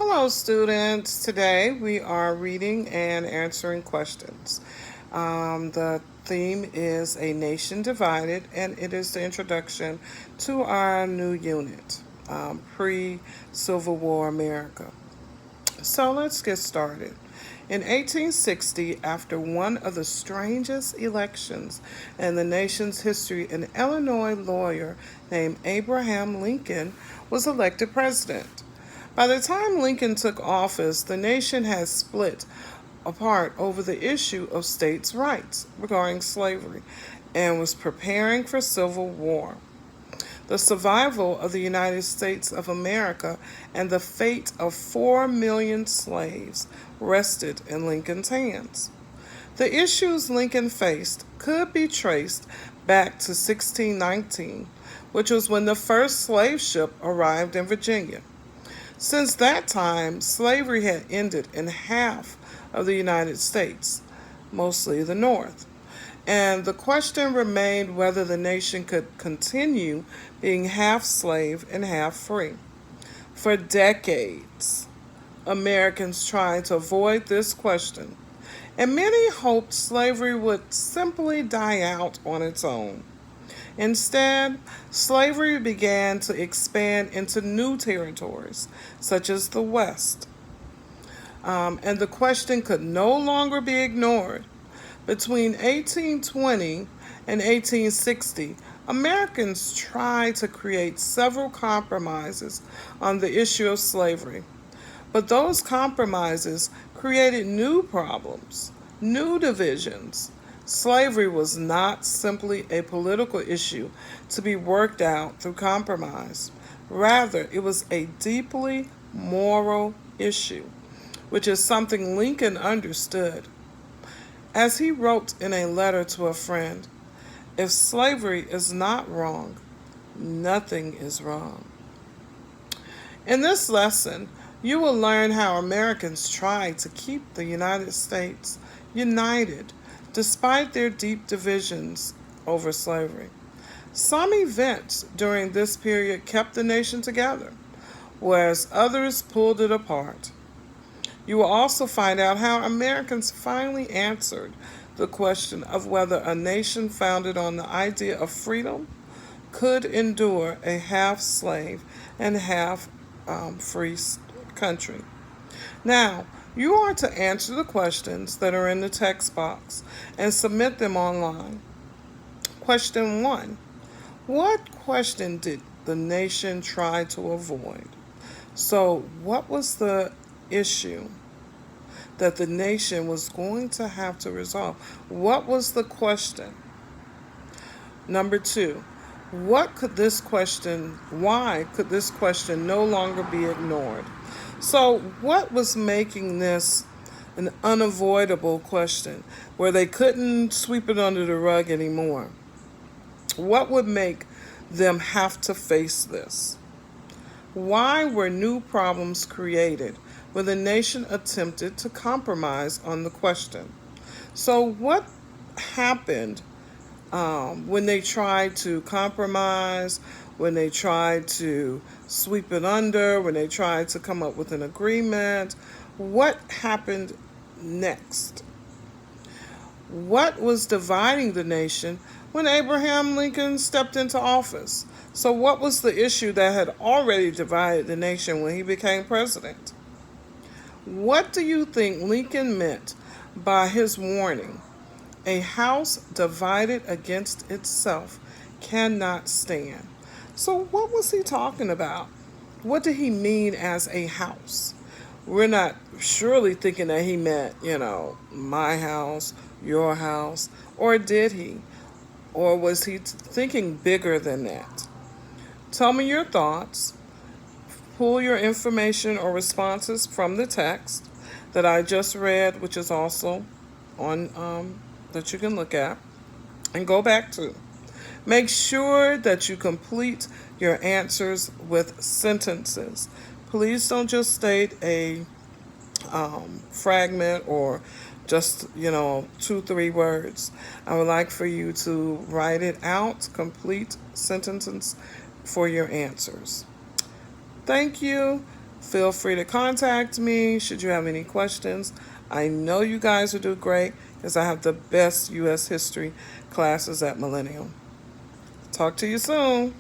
Hello, students. Today we are reading and answering questions. The theme is A Nation Divided, and it is the introduction to our new unit, pre Civil War America. So let's get started. In 1860, after one of the strangest elections in the nation's history, an Illinois lawyer named Abraham Lincoln was elected president. By the time Lincoln took office, the nation had split apart over the issue of states' rights regarding slavery and was preparing for civil war. The survival of the United States of America and the fate of 4 million slaves rested in Lincoln's hands. The issues Lincoln faced could be traced back to 1619, which was when the first slave ship arrived in Virginia. Since that time, slavery had ended in half of the United States, mostly the North, and the question remained whether the nation could continue being half slave and half free. For decades, Americans tried to avoid this question, and many hoped slavery would simply die out on its own. Instead, slavery began to expand into new territories, such as the West. And the question could no longer be ignored. Between 1820 and 1860, Americans tried to create several compromises on the issue of slavery. But those compromises created new problems, new divisions. Slavery was not simply a political issue to be worked out through compromise. Rather, it was a deeply moral issue, which is something Lincoln understood. As he wrote in a letter to a friend, if slavery is not wrong, nothing is wrong. In this lesson, you will learn how Americans tried to keep the United States united despite their deep divisions over slavery. Some events during this period kept the nation together, whereas others pulled it apart. You will also find out how Americans finally answered the question of whether a nation founded on the idea of freedom could endure a half slave and half free country. Now, you are to answer the questions that are in the text box and submit them online. Question 1. What question did the nation try to avoid? So, what was the issue that the nation was going to have to resolve? What was the question? Number 2. Why could this question no longer be ignored? So, what was making this an unavoidable question where they couldn't sweep it under the rug anymore? What would make them have to face this? Why were new problems created when the nation attempted to compromise on the question? So, what happened when they tried to compromise, when they tried to sweep it under, when they tried to come up with an agreement? What happened next? What was dividing the nation when Abraham Lincoln stepped into office? So, what was the issue that had already divided the nation when he became president? What do you think Lincoln meant by his warning? A house divided against itself cannot stand. So, what was he talking about? What did he mean as a house? We're not surely thinking that he meant, my house, your house, or did he? Or was he thinking bigger than that? Tell me your thoughts. Pull your information or responses from the text that I just read, which is also on that you can look at and go back to. Make sure that you complete your answers with sentences. Please don't just state a fragment or just 2-3 words. I would like for you to write it out, complete sentences for your answers. Thank you. Feel free to contact me should you have any questions. I know you guys will do great because I have the best U.S. history classes at Millennium. Talk to you soon.